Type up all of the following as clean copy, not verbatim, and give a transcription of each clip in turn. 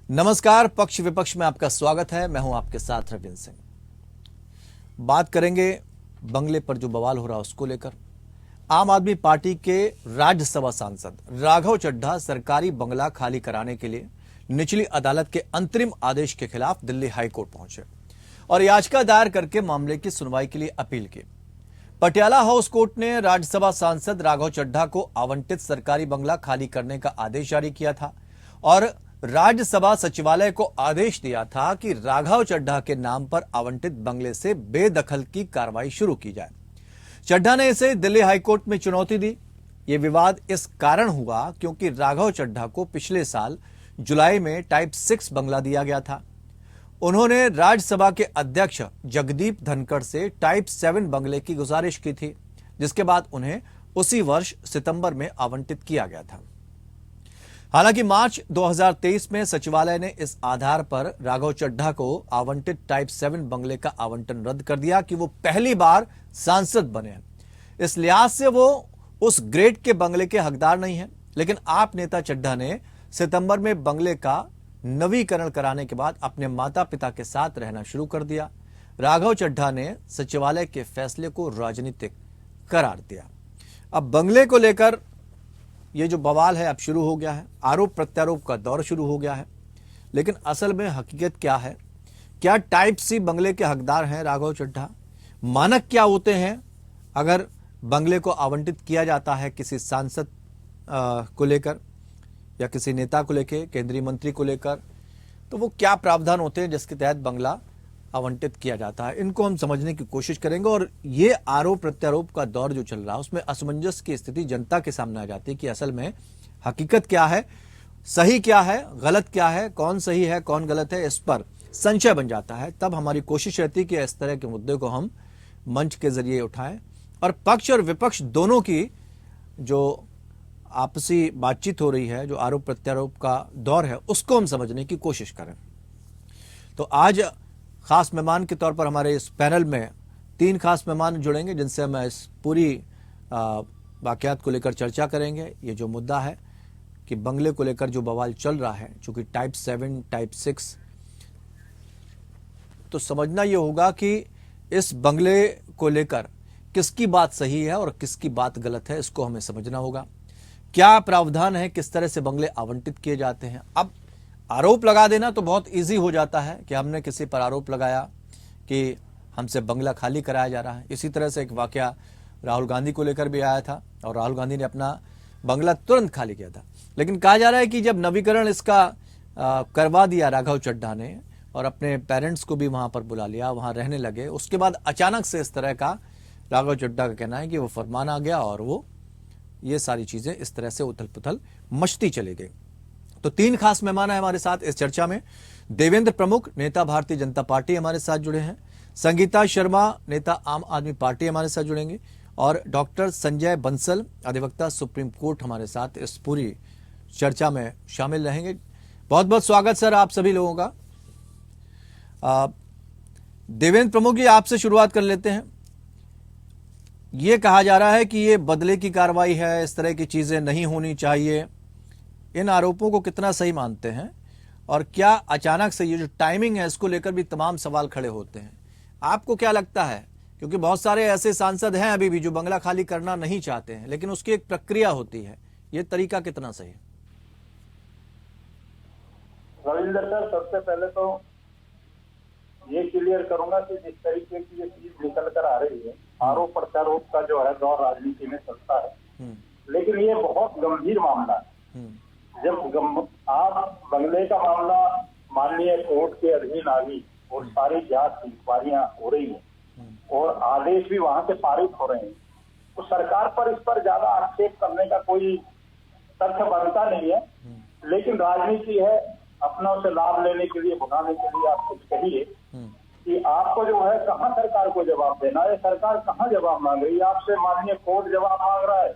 नमस्कार, पक्ष विपक्ष में आपका स्वागत है। मैं हूं आपके साथ रविंद्र सिंह। बात करेंगे बंगले पर जो बवाल हो रहा है उसको लेकर। आम आदमी पार्टी के राज्यसभा सांसद राघव चड्ढा सरकारी बंगला खाली कराने के लिए निचली अदालत के अंतरिम आदेश के खिलाफ दिल्ली हाईकोर्ट पहुंचे और याचिका दायर करके मामले की सुनवाई के लिए अपील की। पटियाला हाउस कोर्ट ने राज्यसभा सांसद राघव चड्ढा को आवंटित सरकारी बंगला खाली करने का आदेश जारी किया था और राज्यसभा सचिवालय को आदेश दिया था कि राघव चड्ढा के नाम पर आवंटित बंगले से बेदखल की कार्रवाई शुरू की जाए। चड्ढा ने इसे दिल्ली हाईकोर्ट में चुनौती दी। यह विवाद इस कारण हुआ क्योंकि राघव चड्ढा को पिछले साल जुलाई में टाइप 6 बंगला दिया गया था। उन्होंने राज्यसभा के अध्यक्ष जगदीप धनखड़ से टाइप 7 बंगले की गुजारिश की थी, जिसके बाद उन्हें उसी वर्ष सितंबर में आवंटित किया गया था। हालांकि मार्च 2023 में सचिवालय ने इस आधार पर राघव चड्ढा को आवंटित टाइप 7 बंगले का आवंटन रद्द कर दिया कि वो पहली बार सांसद बने हैं। इस लिहाज से वो उस ग्रेड के बंगले के हकदार नहीं है। लेकिन आप नेता चड्ढा ने सितंबर में बंगले का नवीकरण कराने के बाद अपने माता पिता के साथ रहना शुरू कर दिया। राघव चड्ढा ने सचिवालय के फैसले को राजनीतिक करार दिया। अब बंगले को लेकर ये जो बवाल है अब शुरू हो गया है, आरोप प्रत्यारोप का दौर शुरू हो गया है। लेकिन असल में हकीकत क्या है? क्या टाइप सी बंगले के हकदार हैं राघव चड्ढा? मानक क्या होते हैं अगर बंगले को आवंटित किया जाता है किसी सांसद को लेकर या किसी नेता को लेकर, केंद्रीय मंत्री को लेकर, तो वो क्या प्रावधान होते हैं जिसके तहत बंगला आवंटित किया जाता है? इनको हम समझने की कोशिश करेंगे। और ये आरोप प्रत्यारोप का दौर जो चल रहा है उसमें असमंजस की स्थिति जनता के सामने आ जाती है कि असल में हकीकत क्या है, सही क्या है, गलत क्या है, कौन सही है कौन गलत है, इस पर संशय बन जाता है। तब हमारी कोशिश रहती है कि इस तरह के मुद्दे को हम मंच के जरिए उठाएं और पक्ष और विपक्ष दोनों की जो आपसी बातचीत हो रही है, जो आरोप प्रत्यारोप का दौर है, उसको हम समझने की कोशिश करें। तो आज खास मेहमान के तौर पर हमारे इस पैनल में 3 खास मेहमान जुड़ेंगे जिनसे हम इस पूरी वाकयात को लेकर चर्चा करेंगे। ये जो मुद्दा है कि बंगले को लेकर जो बवाल चल रहा है, चूंकि टाइप 7 टाइप 6, तो समझना ये होगा कि इस बंगले को लेकर किसकी बात सही है और किसकी बात गलत है, इसको हमें समझना होगा। क्या प्रावधान है, किस तरह से बंगले आवंटित किए जाते हैं। अब आरोप लगा देना तो बहुत इजी हो जाता है कि हमने किसी पर आरोप लगाया कि हमसे बंगला खाली कराया जा रहा है। इसी तरह से एक वाकया राहुल गांधी को लेकर भी आया था और राहुल गांधी ने अपना बंगला तुरंत खाली किया था। लेकिन कहा जा रहा है कि जब नवीकरण इसका करवा दिया राघव चड्ढा ने और अपने पेरेंट्स को भी वहां पर बुला लिया, वहां रहने लगे, उसके बाद अचानक से इस तरह का राघव चड्ढा का कहना है कि वो फरमान आ गया और वो ये सारी चीजें इस तरह से उथल पुथल मचती चली गई। तो 3 खास मेहमान है हमारे साथ इस चर्चा में। देवेंद्र प्रमुख, नेता भारतीय जनता पार्टी, हमारे साथ जुड़े हैं। संगीता शर्मा, नेता आम आदमी पार्टी, हमारे साथ जुड़ेंगे। और डॉक्टर संजय बंसल, अधिवक्ता, सुप्रीम कोर्ट, हमारे साथ इस पूरी चर्चा में शामिल रहेंगे। बहुत बहुत स्वागत सर आप सभी लोगों का। देवेंद्र प्रमुख जी, आपसे शुरुआत कर लेते हैं। ये कहा जा रहा है कि ये बदले की कार्रवाई है, इस तरह की चीजें नहीं होनी चाहिए। इन आरोपों को कितना सही मानते हैं और क्या अचानक से ये जो टाइमिंग है इसको लेकर भी तमाम सवाल खड़े होते हैं? आपको क्या लगता है? क्योंकि बहुत सारे ऐसे सांसद हैं अभी भी जो बंगला खाली करना नहीं चाहते हैं, लेकिन उसकी एक प्रक्रिया होती है। ये तरीका कितना सही है? रविंद्र सर, सबसे पहले तो ये क्लियर करूंगा कि जिस तरीके की ये चीज निकल कर आ रही है, आरोप प्रत्यारोप का जो है दौर राजनीति में चलता है, लेकिन ये बहुत गंभीर मामला है। जब आप बंगले का मामला माननीय कोर्ट के अधीन आ गई और सारी जांच इंक्वायरियां हो रही है और आदेश भी वहां से पारित हो रहे हैं, तो सरकार पर इस पर ज्यादा आक्षेप करने का कोई तथ्य बनता नहीं है। लेकिन राजनीति है, अपनों से लाभ लेने के लिए, भुनाने के लिए आप कुछ कहिए कि आपको जो है कहाँ सरकार को जवाब देना है, सरकार कहाँ जवाब मांग रही है आपसे? माननीय कोर्ट जवाब मांग रहा है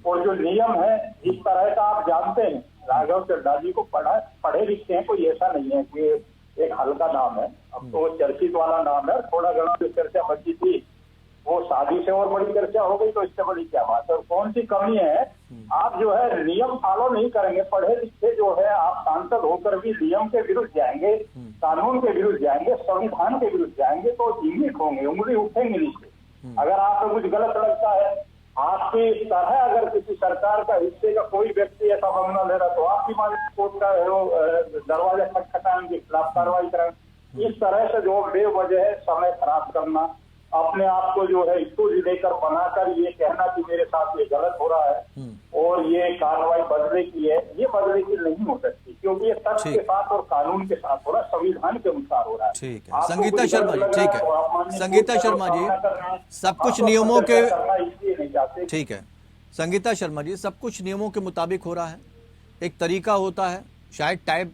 और जो नियम है इस तरह का आप जानते हैं। राघव चड्ढा जी को पढ़े लिखे हैं, कोई ऐसा नहीं है कि एक हल्का नाम है। अब तो चर्चित वाला नाम है। थोड़ा घना जो चर्चा बची थी वो शादी से और बड़ी चर्चा हो गई तो इससे बड़ी क्या बात है। कौन सी कमी है, आप जो है नियम फॉलो नहीं करेंगे, पढ़े लिखे जो है आप सांसद होकर भी नियम के विरुद्ध जाएंगे, कानून के विरुद्ध जाएंगे, संविधान के विरुद्ध जाएंगे तो इंगित होंगे, उंगली उठेंगे नीचे। अगर आपको कुछ गलत लगता है, आपकी तरह अगर किसी सरकार का हिस्से का कोई व्यक्ति ऐसा बंगला ले रहा तो आपकी माननीय कोर्ट का दरवाजा खटखटाएंगे, खिलाफ कार्रवाई करेंगे। इस तरह से जो बेवजह समय खराब करना, अपने आप को जो है इश्यूज लेकर बनाकर ये कहना कि मेरे साथ ये गलत हो रहा है और ये कार्रवाई बदले की है, ये बदले की नहीं हो सकती, क्योंकि ये तथ्य के साथ और कानून के साथ हो रहा है, संविधान के अनुसार हो रहा है। ठीक है संगीता शर्मा जी, ठीक है संगीता शर्मा जी, सब कुछ नियमों के, ठीक है संगीता शर्मा जी, सब कुछ नियमों के मुताबिक हो रहा है। एक तरीका होता है, शायद टाइप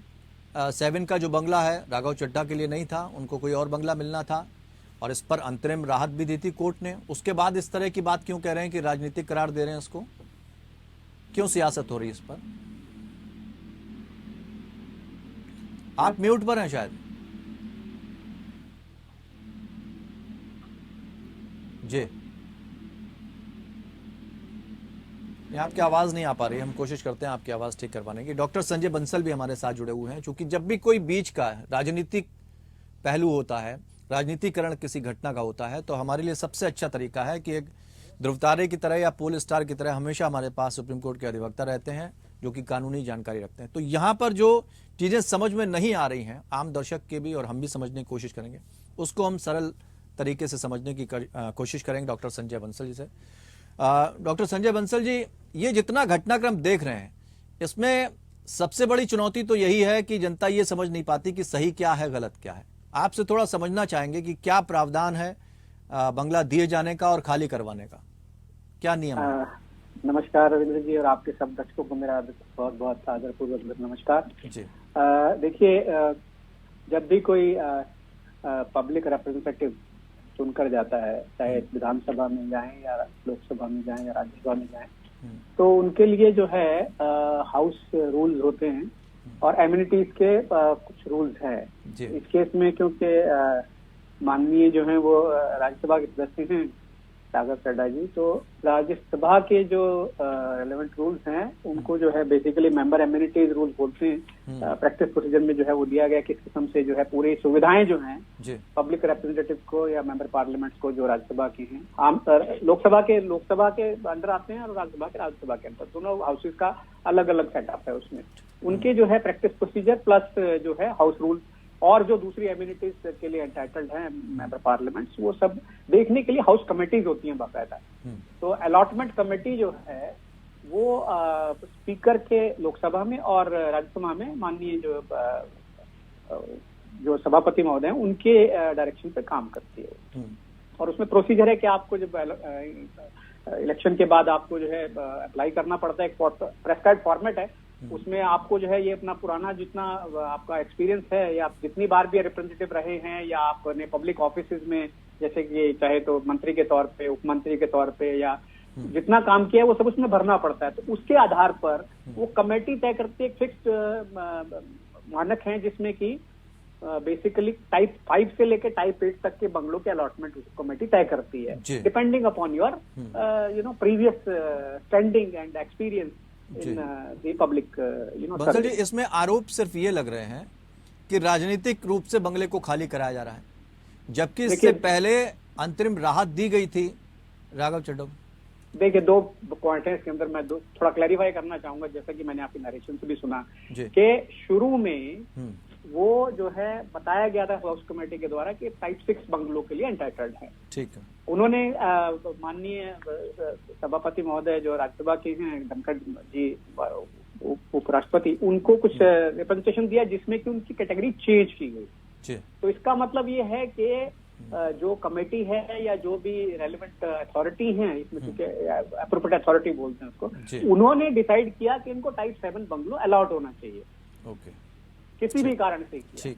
7 का जो बंगला है राघव चड्ढा के लिए नहीं था, उनको कोई और बंगला मिलना था और इस पर अंतरिम राहत भी दी थी कोर्ट ने। उसके बाद इस तरह की बात क्यों कह रहे हैं कि राजनीतिक करार दे रहे हैं इसको, क्यों सियासत हो रही है इस पर? आप म्यूट पर हैं शायद जी, आपकी आवाज नहीं आ पा रही है, हम कोशिश करते हैं आपकी आवाज ठीक करवाने की। डॉक्टर संजय बंसल भी हमारे साथ जुड़े हुए हैं, क्योंकि जब भी कोई बीच का राजनीतिक पहलू होता है, राजनीतिकरण किसी घटना का होता है, तो हमारे लिए सबसे अच्छा तरीका है कि एक ध्रुवतारे की तरह या पोल स्टार की तरह हमेशा हमारे पास सुप्रीम कोर्ट के अधिवक्ता रहते हैं जो कि कानूनी जानकारी रखते हैं। तो यहाँ पर जो चीजें समझ में नहीं आ रही हैं, आम दर्शक के भी और हम भी समझने की कोशिश करेंगे, उसको हम सरल तरीके से समझने की कोशिश करेंगे डॉक्टर संजय बंसल जी से। डॉक्टर संजय बंसल जी, ये जितना घटनाक्रम देख रहे हैं, इसमें सबसे बड़ी चुनौती तो यही है कि जनता ये समझ नहीं पाती कि सही क्या है गलत क्या है। आपसे थोड़ा समझना चाहेंगे कि क्या प्रावधान है बंगला दिए जाने का और खाली करवाने का, क्या नियम है? नमस्कार रविंद्र जी, और आपके सब दर्शकों को मेरा बहुत बहुत आदरपूर्वक नमस्कार जी। देखिए, जब भी कोई पब्लिक रिप्रेजेंटेटिव चुनकर जाता है, चाहे विधानसभा में जाएं या लोकसभा में जाएं या राज्यसभा में जाएं, तो उनके लिए जो है हाउस रूल्स होते हैं और एमिनिटीज के कुछ रूल्स हैं। इस केस में क्योंकि माननीय जो है वो राज्यसभा के सदस्य हैं राघव चड्ढा जी, तो राज्यसभा के जो रेलेवेंट रूल्स हैं उनको जो है बेसिकली मेंबर एमिनिटीज रूल बोलते हैं। प्रैक्टिस प्रोसीजर में जो है वो दिया गया किस किस्म से जो है पूरी सुविधाएं जो हैं पब्लिक रिप्रेजेंटेटिव को या मेंबर पार्लियामेंट को जो राज्यसभा की हैं, आम लोकसभा के अंडर आते हैं और राज्यसभा के अंदर, दोनों हाउसेज का अलग अलग सेटअप है। उसमें उनके जो है प्रैक्टिस प्रोसीजर प्लस जो है हाउस रूल और जो दूसरी एमिनिटीज के लिए एंटाइटल्ड हैं मेंबर पार्लियामेंट्स, वो सब देखने के लिए हाउस कमेटीज होती हैं बाकायदा। तो अलॉटमेंट कमेटी जो है वो स्पीकर के लोकसभा में और राज्यसभा में माननीय जो सभापति महोदय हैं उनके डायरेक्शन पे काम करती है। और उसमें प्रोसीजर है कि आपको जब इलेक्शन के बाद आपको जो है अप्लाई करना पड़ता है, एक प्रेस्क्राइब्ड फॉर्मेट है, उसमें आपको जो है ये अपना पुराना जितना आपका एक्सपीरियंस है या आप जितनी बार भी रिप्रेजेंटेटिव रहे हैं या आपने पब्लिक ऑफिसेज में जैसे कि चाहे तो मंत्री के तौर पे, उप मंत्री के तौर पे या जितना काम किया है वो सब उसमें भरना पड़ता है। तो उसके आधार पर वो कमेटी तय करती है, एक फिक्स्ड मानक है जिसमें कि बेसिकली टाइप 5 से लेकर टाइप 8 तक के बंगलों के अलॉटमेंट कमेटी तय करती है, depending upon your previous standing and experience in public Bansal ji, इसमें आरोप सिर्फ ये लग रहे हैं कि राजनीतिक रूप से बंगले को खाली कराया जा रहा है, जबकि इससे पहले अंतरिम राहत दी गई थी राघव चड्ढा। देखिए, दो पॉइंट है इसके अंदर, मैं थोड़ा क्लैरिफाई करना चाहूंगा, जैसा कि मैंने आपकी नरेशन से भी सुना कि शुरू में वो जो है बताया गया था हाउस कमेटी के द्वारा कि टाइप 6 बंगलों के लिए एंटाइटल्ड है। ठीक है। उन्होंने माननीय सभापति महोदय जो राज्यसभा के हैं धनखड़ जी उपराष्ट्रपति, उनको कुछ रिप्रेजेंटेशन दिया जिसमें कि उनकी कैटेगरी चेंज की गई। तो इसका मतलब ये है कि जो कमेटी है या जो भी रेलेवेंट अथॉरिटी है इसमें, क्योंकि एप्रोप्रिएट अथॉरिटी बोलते हैं उसको, उन्होंने डिसाइड किया कि इनको टाइप 7 बंगलो अलॉट होना चाहिए। ओके। किसी भी कारण से किया,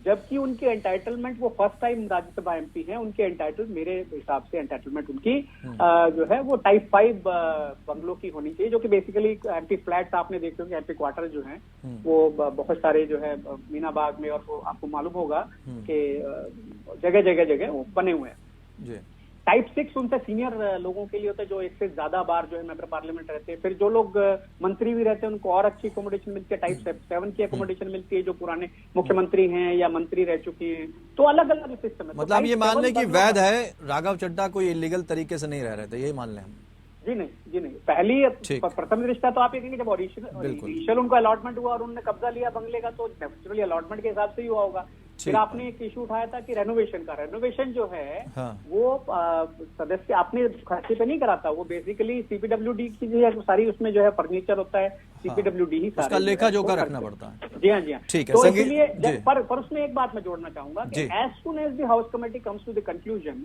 जबकि उनके एंटाइटलमेंट, वो फर्स्ट टाइम राज्यसभा एमपी हैं, उनके एंटाइटल मेरे हिसाब से एंटाइटलमेंट उनकी जो है वो टाइप 5 बंगलों की होनी चाहिए, जो कि बेसिकली एमपी फ्लैट्स आपने देखे होंगे, एमपी क्वार्टर जो है वो बहुत सारे जो है मीना बाग में, और वो आपको मालूम होगा कि जगह जगह वो बने हुए हैं। टाइप 6 उनसे सीनियर लोगों के लिए होता है, जो एक से ज्यादा बार जो है मेंबर पार्लियामेंट रहते हैं। फिर जो लोग मंत्री भी रहते हैं उनको और अच्छी अकोमोडेशन मिलती है, टाइप 7 की अकोमोडेशन मिलती है, जो पुराने मुख्यमंत्री हैं या मंत्री रह चुकी हैं। तो अलग अलग सिस्टम है। मतलब ये मान लें कि वैध है, राघव चड्ढा कोई इलीगल तरीके से नहीं रह रहे थे, यही मान लें हम? जी नहीं, पहली प्रथम रिश्ता तो आप ये कहेंगे जब इनिशियल उनको अलॉटमेंट हुआ और उन्होंने कब्जा लिया बंगले का, तो नेचुरली अलॉटमेंट के हिसाब से ही हुआ होगा। फिर आपने एक इशू उठाया था कि रेनोवेशन जो है वो सदस्य अपने खर्चे पे नहीं कराता, वो बेसिकली सीपीडब्ल्यूडी की जो है सारी, उसमें जो है फर्नीचर होता है, सीपीडब्ल्यूडी ही उसका लेखा जोखा रखना पड़ता है। जी हाँ। ठीक है। तो इसलिए पर उसमें एक बात मैं जोड़ना चाहूंगा कि as soon as the house committee comes to the conclusion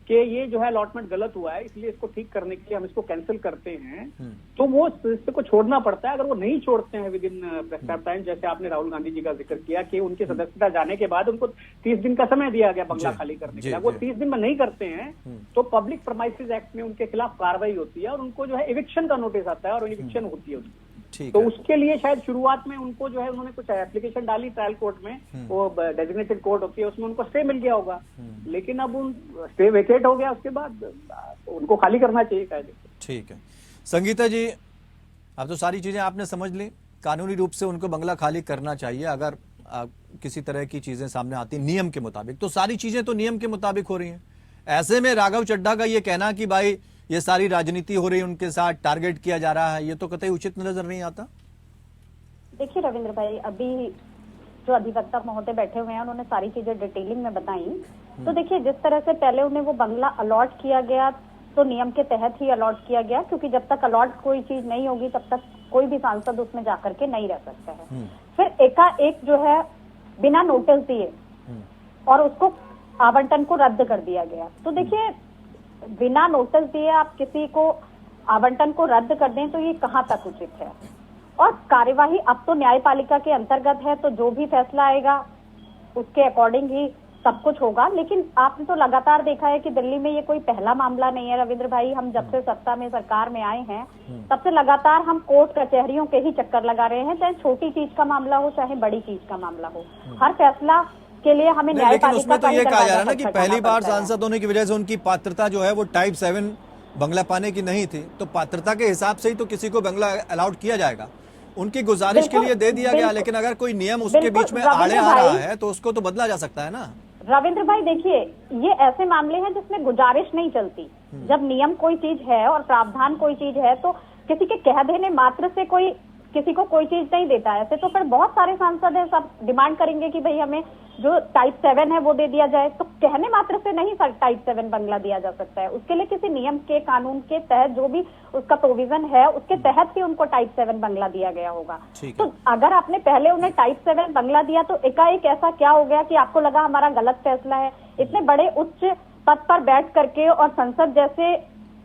कि ये जो है अलॉटमेंट गलत हुआ है, इसलिए इसको ठीक करने के लिए हम इसको कैंसिल करते हैं, तो वो इसको छोड़ना पड़ता है। अगर वो नहीं छोड़ते हैं विद इन प्रेस्क्राइब्ड टाइम, जैसे आपने राहुल गांधी जी का जिक्र किया कि उनकी सदस्यता जाने के बाद उनको 30 दिन का समय दिया गया बंगला खाली करने के लिए, वो 30 दिन में नहीं करते हैं तो पब्लिक प्रमाइसेस एक्ट में उनके खिलाफ कार्रवाई होती है और उनको जो है एविक्शन का नोटिस आता है और एविक्शन होती है उसकी। तो उसके लिए शायद शुरुआत में उनको जो है उन्होंने कुछ एप्लीकेशन डाली ट्रायल कोर्ट में, वो डेजिग्नेटेड कोर्ट होती है, उसमें उनको स्टे मिल गया होगा, लेकिन अब उन स्टे वेकेट हो गया, उसके बाद उनको खाली करना चाहिए कायदे। ठीक है संगीता जी, अब तो सारी चीजें आपने समझ ली, कानूनी रूप से उनको बंगला खाली करना चाहिए। अगर किसी तरह की चीजें सामने आती नियम के मुताबिक, तो सारी चीजें तो नियम के मुताबिक हो रही हैं। ऐसे में राघव चड्ढा का ये कहना कि भाई ये सारी राजनीति हो रही है, उनके साथ टारगेट किया जा रहा है, ये तो कतई उचित नजर नहीं आता। देखिए रविंद्र भाई, अभी जो अधिवक्ता महोदय बैठे हुए हैं उन्होंने सारी चीजें डिटेलिंग में बताई। तो देखिए, जिस तरह से पहले उन्हें वो बंगला अलॉट किया गया तो नियम के तहत ही अलॉट किया गया, क्योंकि जब तक अलॉट कोई चीज नहीं होगी तब तक कोई भी सांसद उसमें जाकर के नहीं रह सकता है। फिर एकाएक जो है बिना नोटिस दिए और उसको आवंटन को रद्द कर दिया गया। तो देखिए, बिना नोटिस दिए आप किसी को आवंटन को रद्द कर दें तो ये कहाँ तक उचित है। और कार्यवाही अब तो न्यायपालिका के अंतर्गत है, तो जो भी फैसला आएगा उसके अकॉर्डिंग ही सब कुछ होगा। लेकिन आपने तो लगातार देखा है कि दिल्ली में ये कोई पहला मामला नहीं है रविंद्र भाई। हम जब से सत्ता में सरकार में आए हैं तब से लगातार हम कोर्ट कचहरियों के ही चक्कर लगा रहे हैं, चाहे छोटी चीज का मामला हो चाहे बड़ी चीज का मामला हो। हर फैसला के लिए हमें लेकिन उसमें तो ये कहा जा रहा है ना कि पहली बार सांसद होने की वजह से उनकी पात्रता जो है वो टाइप 7 बंगला पाने की नहीं थी, तो पात्रता के हिसाब से ही तो किसी को बंगला अलाउड किया जाएगा। उनकी गुजारिश के लिए दे दिया गया, लेकिन अगर कोई नियम उसके बीच में आड़े आ रहा है तो उसको तो बदला जा सकता है ना। रविंद्र भाई देखिए, ये ऐसे मामले हैं जिसमें गुजारिश नहीं चलती। जब नियम कोई चीज है और प्रावधान कोई चीज है तो किसी के कह देने मात्र से कोई किसी को कोई चीज नहीं देता। ऐसे तो फिर बहुत सारे सांसद हैं, सब डिमांड करेंगे कि भाई हमें जो टाइप 7 है वो दे दिया जाए, तो कहने मात्र से नहीं सर टाइप 7 बंगला दिया जा सकता है। उसके लिए किसी नियम के कानून के तहत जो भी उसका प्रोविजन है उसके तहत ही उनको टाइप 7 बंगला दिया गया होगा। तो अगर आपने पहले उन्हें टाइप 7 बंगला दिया तो एकाएक ऐसा क्या हो गया कि आपको लगा हमारा गलत फैसला है। इतने बड़े उच्च पद पर बैठ करके और संसद जैसे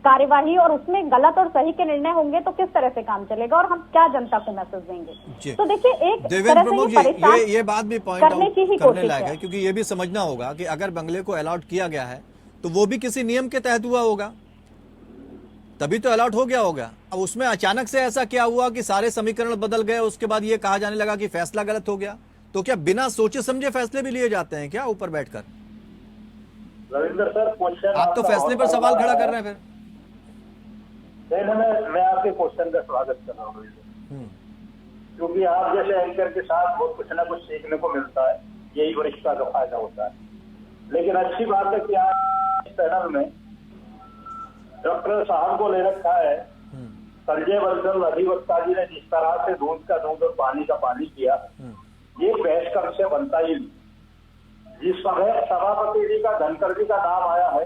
कार्यवाही और उसमें गलत और सही के निर्णय होंगे तो किस तरह से काम चलेगा और हम क्या जनता को मैसेज देंगे। तो देखिए, एक तरह से ये बात भी पॉइंट आउट करने लायक है, क्योंकि ये भी समझना होगा कि अगर बंगले को अलॉट किया गया है तो वो भी किसी नियम के तहत हुआ होगा, तभी तो अलॉट हो गया होगा। अब उसमें अचानक से ऐसा क्या हुआ कि सारे समीकरण बदल गए, उसके बाद ये कहा जाने लगा कि फैसला गलत हो गया। तो क्या बिना सोचे समझे फैसले भी लिए जाते हैं क्या ऊपर बैठकर? रविंद्र सर, क्वेश्चन आप तो फैसले पर सवाल खड़ा कर रहे हैं। फिर मैं आपके क्वेश्चन का स्वागत कर रहा हूँ, क्योंकि आप जैसे एंकर के साथ बहुत कुछ ना कुछ सीखने को मिलता है, यही वरिष्ठता का फायदा होता है। लेकिन अच्छी बात है कि आप इस पैनल में डॉक्टर साहब को ले रखा है। संजय बंसल अधिवक्ता जी ने जिस तरह से दूध का दूध और पानी का पानी किया, ये बहस का विषय बनता ही नहीं। जिस समय सभापति जी का धनखड़ जी का नाम आया है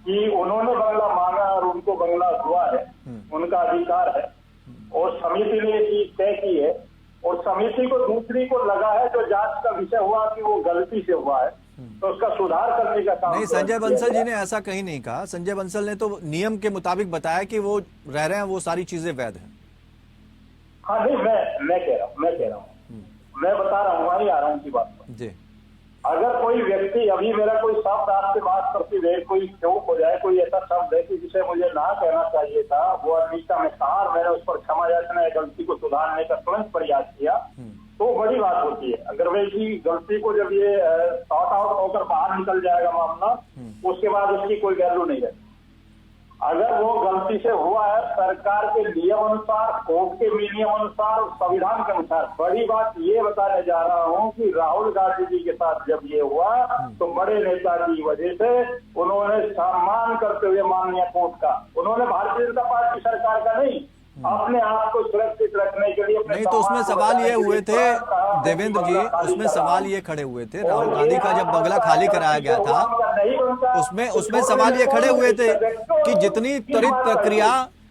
कि उन्होंने बंगला मांगा और उनको बंगला हुआ है, उनका अधिकार है, और समिति ने ये चीज तय की है, और समिति को दूसरी को लगा है जो जांच का विषय हुआ कि वो गलती से हुआ है, तो उसका सुधार करने का काम नहीं। संजय बंसल जी ने ऐसा कहीं नहीं कहा। संजय बंसल ने तो नियम के मुताबिक बताया कि वो रह रहे हैं, वो सारी चीजें वैध हैं। हाँ नहीं, मैं कह रहा हूँ, मैं बता रहा हूँ, वही आ रहा हूँ की बात जी। अगर कोई व्यक्ति, अभी मेरा कोई शब्द आपसे बात करते हुए कोई चूक हो जाए, कोई ऐसा शब्द है कि जिसे मुझे ना कहना चाहिए था, वो अनिष्टा में कहा और मैंने उस पर क्षमा याचना या गलती को सुधारने का तुरंत प्रयास किया, तो बड़ी बात होती है। अगर वैसी गलती को जब ये सॉर्ट आउट होकर बाहर निकल जाएगा मामला, उसके बाद उसकी कोई वैल्यू नहीं अगर वो गलती से हुआ है सरकार के नियम अनुसार, कोर्ट के नियम अनुसार, संविधान के अनुसार। बड़ी बात ये बताने जा रहा हूँ कि राहुल गांधी जी के साथ जब ये हुआ तो बड़े नेता की वजह से उन्होंने सम्मान करते हुए माननीय कोर्ट का, उन्होंने भारतीय जनता पार्टी सरकार का नहीं, अपने आप को सुरक्षित रखने के लिए नहीं, तो उसमें सवाल ये हुए थे देवेंद्र जी, उसमें सवाल ये खड़े हुए थे, राहुल गांधी का जब बंगला खाली कराया गया था उसमें सवाल ये खड़े हुए थे कि जितनी त्वरित प्रक्रिया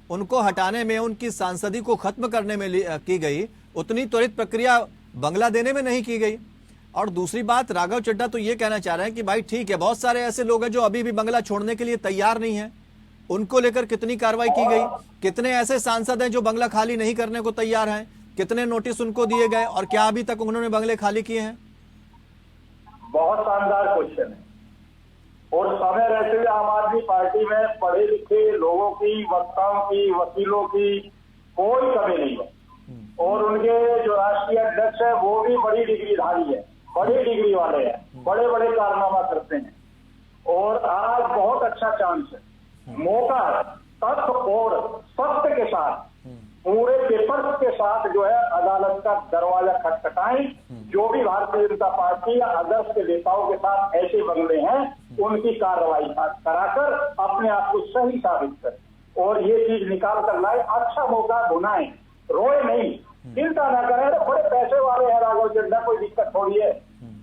उनको हटाने में, उनकी सांसदी को खत्म करने में की गई, उतनी त्वरित प्रक्रिया बंगला देने में नहीं की गई। और दूसरी बात, राघव चड्ढा तो ये कहना चाह रहे हैं कि भाई ठीक है, बहुत सारे ऐसे लोग हैं जो अभी भी बंगला छोड़ने के लिए तैयार नहीं है, उनको लेकर कितनी कार्रवाई की गई? कितने ऐसे सांसद हैं जो बंगला खाली नहीं करने को तैयार हैं? कितने नोटिस उनको दिए गए और क्या अभी तक उन्होंने बंगले खाली किए हैं? बहुत शानदार क्वेश्चन है। और समय रहते हुए आम आदमी पार्टी में पढ़े लिखे लोगों की, वक्ताओं की, वकीलों की कोई कमी नहीं है। और उनके जो राष्ट्रीय अध्यक्ष है वो भी बड़ी डिग्रीधारी है, बड़ी डिग्री वाले हैं, बड़े बड़े कारनामा करते हैं। और आज बहुत अच्छा चांस है, मौका है, तथ्य और सत्य के साथ, पूरे पेपर्स के साथ जो है अदालत का दरवाजा खटखटाएं। जो भी भारतीय जनता पार्टी या अदर्श के नेताओं के साथ ऐसे बंगले हैं उनकी कार्रवाई कराकर अपने आप को सही साबित करें और ये चीज निकाल कर लाए। अच्छा मौका ढूंढाएं, रोए नहीं, चिंता ना करें। बड़े पैसे वाले हैं राघव चड्ढा, कोई दिक्कत थोड़ी है।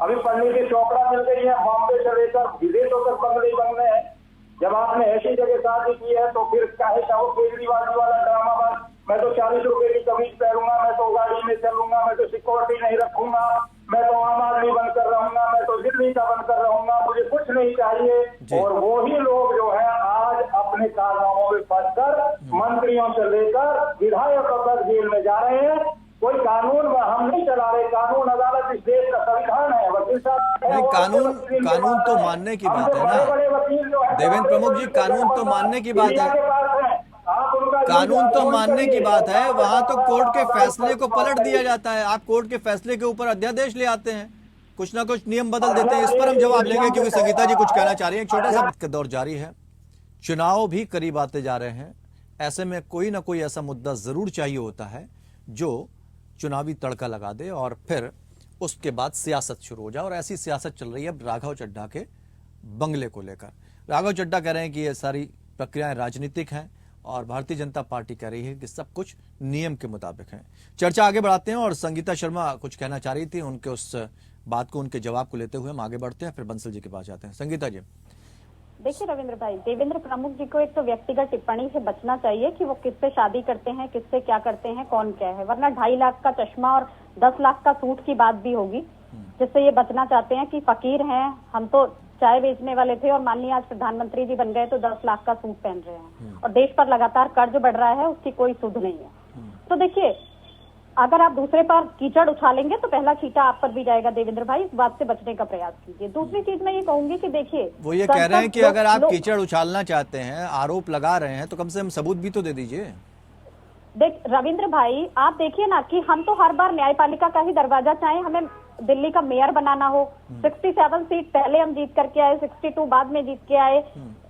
अभी पन्नी की चौकड़ा मिल गई है, बॉम्बे से लेकर विदेशों तक बंगले हैं। जब आपने ऐसी जगह शादी की है तो फिर चाहे वो केजरीवाल वाला ड्रामा बस, मैं तो 40 रुपए की कमीज पहनूंगा, मैं तो गाड़ी में चलूंगा, मैं तो सिक्योरिटी नहीं रखूंगा, मैं तो आम आदमी बनकर रहूंगा, मैं तो दिल्ली का बनकर रहूंगा, मुझे कुछ नहीं चाहिए। और वो ही लोग जो है आज अपने कारनामों में फंसकर मंत्रियों से लेकर विधायकों तक जेल में जा रहे हैं। कोई कानून हम नहीं चला रहे, कानून अदालत इस देश का संविधान है। वकील साहब, कानून तो मानने की बात है ना देवेंद्र प्रमुख जी, कानून तो मानने की बात है, कानून तो मानने की बात है। वहां तो कोर्ट के फैसले को पलट दिया जाता है, आप कोर्ट के फैसले के ऊपर अध्यादेश ले आते हैं, कुछ ना कुछ नियम बदल देते हैं। इस पर हम जवाब लेंगे क्योंकि संगीता जी कुछ कहना चाह रही है। छोटा सा दौर जारी है, चुनाव भी करीब आते जा रहे हैं, ऐसे में कोई ना कोई ऐसा मुद्दा जरूर चाहिए होता है जो चुनावी तड़का लगा दे और फिर उसके बाद सियासत शुरू हो जाए। और ऐसी सियासत चल रही है राघव चड्ढा के बंगले को लेकर। राघव चड्ढा कह रहे हैं कि ये सारी प्रक्रियाएं राजनीतिक हैं और भारतीय जनता पार्टी कह रही है कि सब कुछ नियम के मुताबिक है। चर्चा आगे बढ़ाते हैं और संगीता शर्मा कुछ कहना चाह रही थी, उनके उस बात को, उनके जवाब को लेते हुए हम आगे बढ़ते हैं, फिर बंसल जी के पास जाते हैं। संगीता जी, देखिए रविंद्र भाई, देवेंद्र प्रमुख जी को एक तो व्यक्तिगत टिप्पणी से बचना चाहिए कि वो किससे शादी करते हैं, किससे क्या करते हैं, कौन क्या है, वरना 2.5 लाख का चश्मा और 10 लाख का सूट की बात भी होगी, जिससे ये बचना चाहते हैं कि फकीर हैं हम, तो चाय बेचने वाले थे और मान लिया आज प्रधानमंत्री जी बन गए तो 10 लाख का सूट पहन रहे हैं और देश पर लगातार कर्ज बढ़ रहा है, उसकी कोई सुध नहीं है। तो देखिए, अगर आप दूसरे पर कीचड़ उछालेंगे तो पहला छींटा आप पर भी जाएगा देवेंद्र भाई, इस बात से बचने का प्रयास कीजिए। दूसरी चीज मैं ये कहूंगी कि देखिए, वो ये कह रहे हैं कि अगर आप कीचड़ उछालना चाहते हैं, आरोप लगा रहे हैं, तो कम से कम सबूत भी तो दे दीजिए। देख रविंद्र भाई, आप देखिए ना कि हम तो हर बार न्यायपालिका का ही दरवाजा, चाहे हमें दिल्ली का मेयर बनाना हो, 67 सीट पहले हम जीत करके आए, 62 बाद में जीत के आए,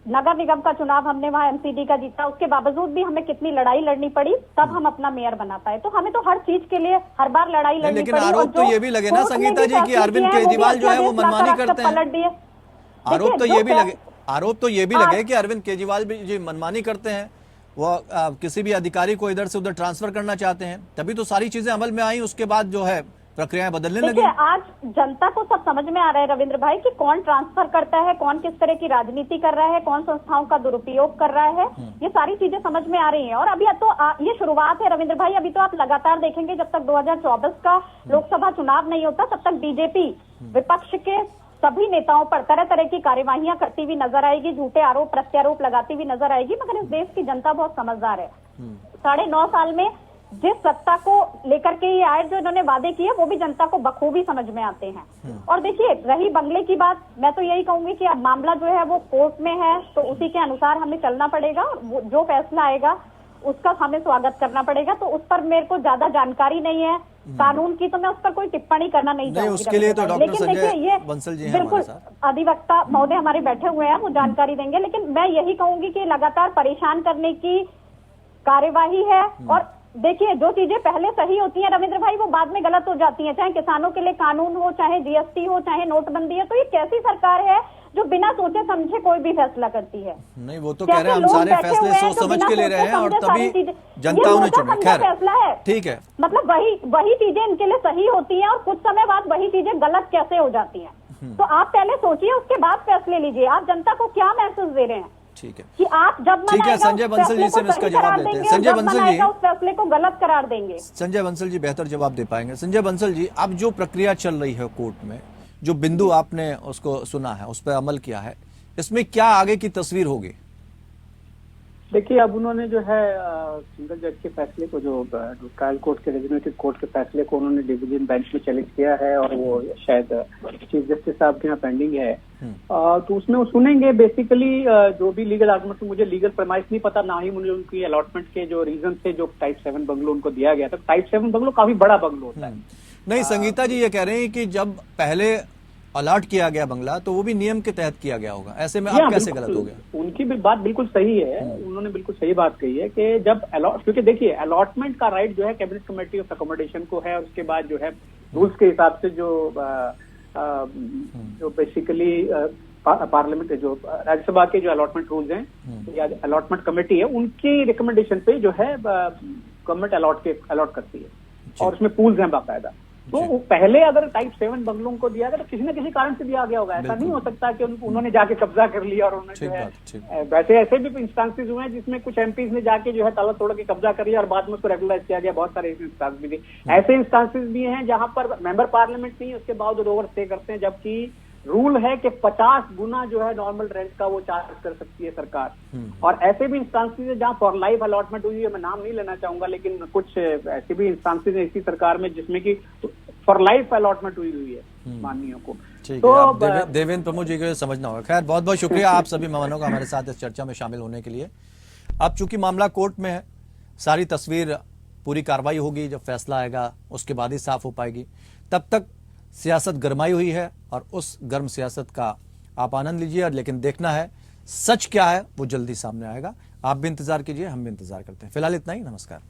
नगर निगम का चुनाव हमने वहां एमसीडी का जीता, उसके बावजूद भी हमें कितनी लड़ाई लड़नी पड़ी, तब हम अपना मेयर बना पाए। तो हमें तो हर चीज के लिए हर बार लड़ाई लड़नी पड़ी। लेकिन आरोप तो ये भी लगे ना संगीता जी कि अरविंद केजरीवाल जो है वो मनमानी करते हैं। आरोप तो ये भी लगे कि अरविंद केजरीवाल भी जी मनमानी करते हैं, वो किसी भी अधिकारी को इधर से उधर ट्रांसफर करना चाहते हैं, तभी तो सारी चीजें अमल में आई, उसके बाद जो है प्रक्रियाएं बदलने लगी। आज जनता को सब समझ में आ रहा है रविंद्र भाई कि कौन ट्रांसफर करता है, कौन किस तरह की राजनीति कर रहा है, कौन संस्थाओं का दुरुपयोग कर रहा है, ये सारी चीजें समझ में आ रही हैं। और अभी तो ये शुरुआत है रविंद्र भाई, अभी तो आप लगातार देखेंगे जब तक 2024 का लोकसभा चुनाव नहीं होता तब तक बीजेपी विपक्ष के सभी नेताओं पर तरह तरह की कार्यवाहियां करती हुई नजर आएगी, झूठे आरोप प्रत्यारोप लगाती हुई नजर आएगी। मगर इस देश की जनता बहुत समझदार है। 9.5 साल में जिस सत्ता को लेकर के ये आए, जो इन्होंने वादे किए, वो भी जनता को बखूबी समझ में आते हैं। और देखिए, रही बंगले की बात, मैं तो यही कहूंगी कि अब मामला जो है वो कोर्ट में है, तो उसी के अनुसार हमें चलना पड़ेगा। जो फैसला आएगा उसका हमें स्वागत करना पड़ेगा। तो उस पर मेरे को ज्यादा जानकारी नहीं है, कानून की तो मैं उस पर कोई टिप्पणी करना नहीं चाहूंगी, उसके लिए तो डॉक्टर लेकिन संजय देखिए ये बंसल जी हैं बिल्कुल हमारे साथ। अधिवक्ता महोदय हमारे बैठे हुए हैं, वो जानकारी देंगे। लेकिन मैं यही कहूंगी कि लगातार परेशान करने की कार्यवाही है। और देखिए जो चीजें पहले सही होती हैं रविंद्र भाई, वो बाद में गलत हो जाती हैं, चाहे किसानों के लिए कानून हो, चाहे जीएसटी हो, चाहे नोटबंदी है। तो ये कैसी सरकार है जो बिना सोचे समझे कोई भी फैसला करती है? नहीं, वो तो कह रहे हैं हम सारे फैसले सोच समझ के ले रहे हैं और तभी जनता उन्हें चुने। खैर फैसला है, ठीक है, मतलब वही चीजें इनके लिए सही होती हैं और कुछ समय बाद वही चीजें गलत कैसे हो जाती हैं। तो आप पहले सोचिए, उसके बाद फैसले लीजिए। आप जनता को क्या मैसेज दे रहे हैं? ठीक है कि आप जब ठीक है, संजय बंसल जी से हम इसका जवाब देते हैं। संजय बंसल जी उस फैसले को गलत करार देंगे। संजय बंसल जी बेहतर जवाब दे पाएंगे। संजय बंसल जी, अब जो प्रक्रिया चल रही है कोर्ट में, जो बिंदु आपने उसको सुना है, उस पर अमल किया है, इसमें क्या आगे की तस्वीर होगी? देखिए, अब उन्होंने जो है सिंगल जज के फैसले को, जो ट्रायल कोर्ट के रेजिग्नेटेड कोर्ट के फैसले को उन्होंने डिवीजन बेंच में चैलेंज किया है और वो शायद चीफ जस्टिस साहब के यहाँ पेंडिंग है। तो उसमें वो सुनेंगे बेसिकली जो भी लीगल आर्गुमेंट। मुझे लीगल प्रमाइस नहीं पता, ना ही मुझे उनकी अलॉटमेंट के जो रीजन थे, जो टाइप 7 बंगलो उनको दिया गया था। टाइप 7 बंगलो काफी बड़ा बंगलो होता है। नहीं, संगीता जी ये कह रहे हैं कि जब पहले अलॉट किया गया बंगला तो वो भी नियम के तहत किया गया होगा, ऐसे में आप कैसे गलत हो गया? उनकी भी बात बिल्कुल सही है, उन्होंने बिल्कुल सही बात कही है कि जब क्योंकि देखिए अलॉटमेंट का राइट जो है कैबिनेट कमेटी ऑफ अकोमोडेशन को है, और उसके बाद जो है रूल्स के हिसाब से जो बेसिकली पार्लियामेंट के जो राज्यसभा के जो अलॉटमेंट रूल्स हैं या अलॉटमेंट कमेटी है, उनकी रिकमेंडेशन पे जो है गवर्नमेंट अलॉट करती है और उसमें पूल्स हैं बाकायदा। तो पहले अगर टाइप 7 बंगलों को दिया गया तो किसी न किसी कारण से दिया गया होगा। ऐसा नहीं हो सकता कि उन्होंने जाके कब्जा कर लिया और उन्होंने जो है, वैसे ऐसे भी इंस्टांसेस हुए हैं जिसमें कुछ एमपीज ने जाके जो है ताला तोड़ के कब्जा कर लिया और बाद में उसको रेगुलराइज किया गया। बहुत सारे इंस्टांस भी थे, ऐसे इंस्टांसेस भी हैं जहां पर मेंबर पार्लियामेंट नहीं, उसके बावजूद ओवर स्टे करते हैं, जबकि रूल है कि 50 गुना जो है नॉर्मल रेंट का वो चार्ज कर सकती है सरकार। और ऐसे भी इंस्टांसेस है जहां फॉर लाइफ अलॉटमेंट हुई है, मैं नाम नहीं लेना चाहूंगा, लेकिन कुछ ऐसे भी इंस्टांसेस है इसी सरकार में जिसमें कि फॉर लाइफ अलॉटमेंट हुई है माननीयों को। तो देवेंद्र प्रमुख जी को समझना होगा। खैर बहुत बहुत शुक्रिया आप सभी मेहमानों का हमारे साथ इस चर्चा में शामिल होने के लिए। अब चूंकि मामला कोर्ट में है, सारी तस्वीर, पूरी कार्रवाई होगी, जब फैसला आएगा उसके बाद ही साफ हो पाएगी। तब तक सियासत गरमाई हुई है और उस गर्म सियासत का आप आनंद लीजिए। लेकिन देखना है सच क्या है, वो जल्दी सामने आएगा। आप भी इंतजार कीजिए, हम भी इंतजार करते हैं। फिलहाल इतना ही, नमस्कार।